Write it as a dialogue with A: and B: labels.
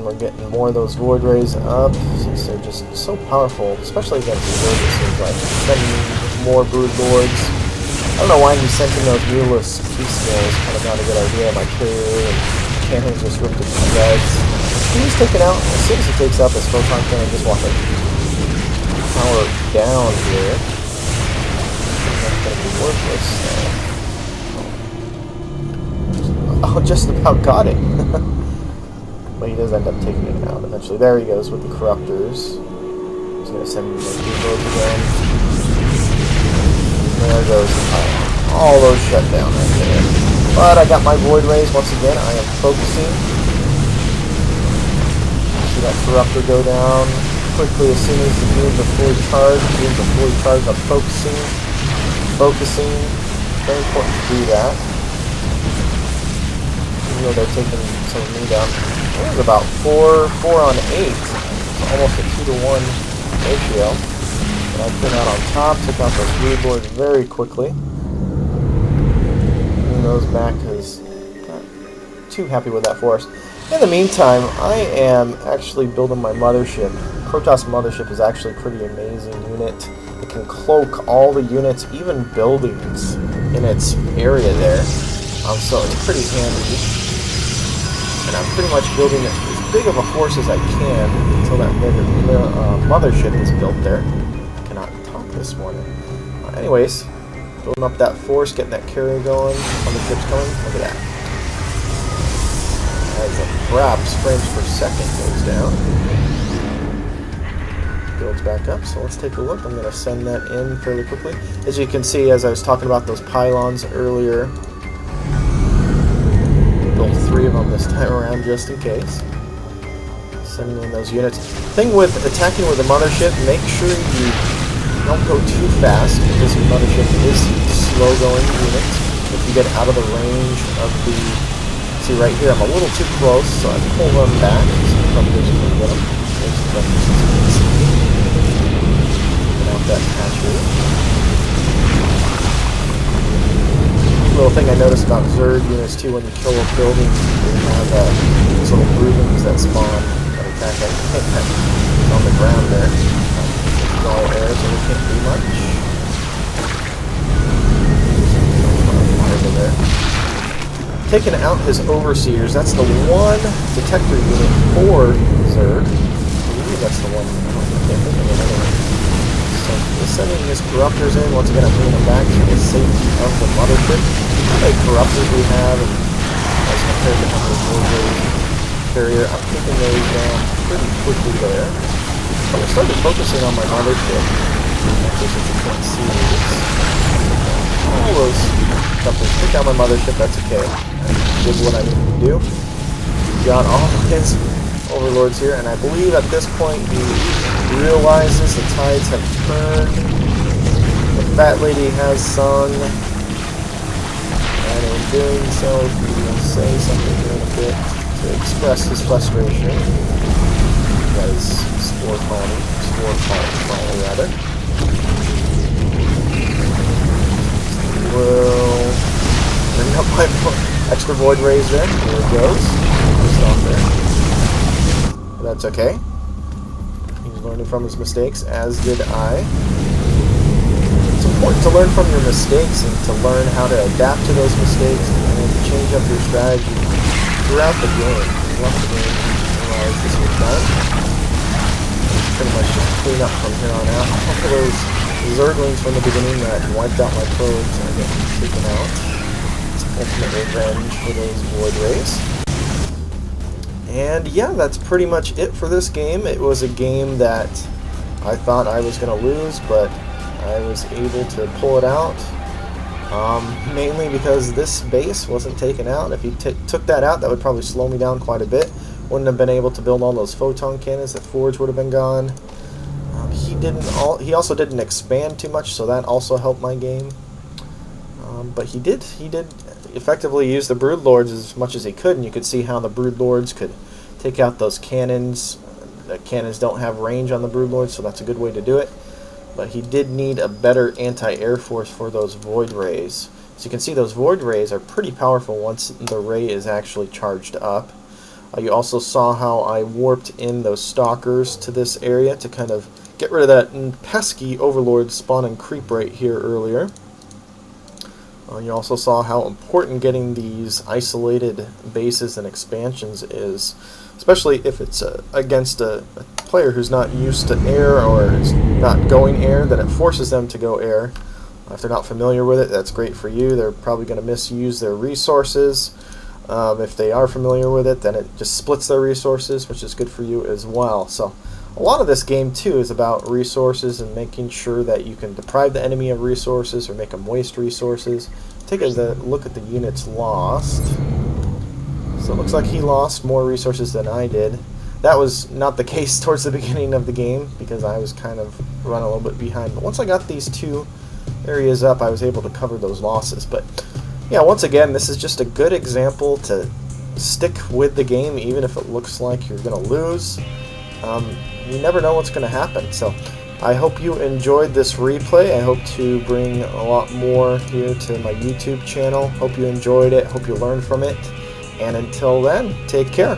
A: we're getting more of those Void Rays up, since they're just so powerful, especially against Zerg, it seems like. Sending more Brood Lords. I don't know why he's sending those viewless piecemeals, kind of not a good idea. My carrier and cannons just ripped it to shreds. He's taken out, as soon as he takes out this photon cannon, just watch it power down here. That's going to be worthless. Oh, just about got it. But he does end up taking it out eventually. There he goes with the Corruptors. He's going to send the Lords again. There goes all those shut down right there. But I got my Void Rays once again. I am focusing. See that Corruptor go down quickly as soon as the beams are fully charged. Beams are fully charged. I'm focusing. Focusing. Very important to do that. Even though they're taking some of me down. It was about 4 on 8. So almost a 2-to-1 ratio. But I came out on top, took out those Brood Lords very quickly. Bringing those back because not too happy with that force. In the meantime, I am actually building my Mothership. Protoss Mothership is actually a pretty amazing unit. It can cloak all the units, even buildings, in its area there. So it's pretty handy. And I'm pretty much building it as big of a force as I can until that Mothership is built there. I cannot talk this morning. Anyways, building up that force, getting that carrier going. Mothership's coming. Look at that. As the perhaps frames per second goes down. Builds back up, so let's take a look. I'm going to send that in fairly quickly. As you can see, as I was talking about those pylons earlier, built 3 of them this time around just in case. Sending in those units. Thing with attacking with a Mothership, make sure you don't go too fast, because your Mothership is slow going unit. If you get out of the range of the... See right here, I'm a little too close, so I pull them back. So I'm just going to get them. Get out that hatchery. Little thing I noticed about Zerg units too, when you kill a building, you have these little broodlings that spawn that attack on the ground there. It's all air, so we can't do much. Over there. Taking out his overseers, that's the one detector unit for Zerg. I believe that's the one. I can't think of another one. So we're sending his Corruptors in. Once again, I'm bringing them back to the safety of the Mothership. How many Corruptors we have, and as compared to how many Void carrier, I'm taking those down pretty quickly there. So I started focusing on my Mothership. Actually, since you can't see this. All those companies. Took down my Mothership, that's okay. I did what I needed to do. Got all his Overlords here, and I believe at this point he realizes the tides have turned. The Fat Lady has sung. And in doing so, he will say something here in a bit to express his frustration. That is Spore Colony rather. Will bring up my extra Void Rays there. There it goes. Just off there. But that's okay. He's learning from his mistakes, as did I. It's important to learn from your mistakes and to learn how to adapt to those mistakes and to change up your strategy throughout the game. Once the game realize this was done, pretty much just clean up from here on out. A couple of those Zerglings from the beginning that wiped out my probes are getting taken out. It's ultimate revenge for those Void Rays. And yeah, that's pretty much it for this game. It was a game that I thought I was going to lose, but I was able to pull it out. Mainly because this base wasn't taken out. If he took that out, that would probably slow me down quite a bit. Wouldn't have been able to build all those photon cannons. That forge would have been gone. He also didn't expand too much, so that also helped my game. But he did effectively use the Brood Lords as much as he could, and you could see how the Brood Lords could take out those cannons. The cannons don't have range on the Brood Lords, so that's a good way to do it. But he did need a better anti-air force for those Void Rays. So you can see those Void Rays are pretty powerful once the ray is actually charged up. You also saw how I warped in those stalkers to this area to kind of get rid of that pesky Overlord spawn and creep right here earlier. You also saw how important getting these isolated bases and expansions is, especially if it's against a player who's not used to air or is not going air, then it forces them to go air. If they're not familiar with it, that's great for you. They're probably going to misuse their resources. If they are familiar with it, then it just splits their resources, which is good for you as well. So a lot of this game, too, is about resources and making sure that you can deprive the enemy of resources or make them waste resources. Take a look at the units lost. So it looks like he lost more resources than I did. That was not the case towards the beginning of the game because I was kind of running a little bit behind. But once I got these two areas up, I was able to cover those losses. But yeah, once again, this is just a good example to stick with the game even if it looks like you're going to lose. You never know what's going to happen. So I hope you enjoyed this replay. I hope to bring a lot more here to my YouTube channel. Hope you enjoyed it. Hope you learned from it. And until then, take care.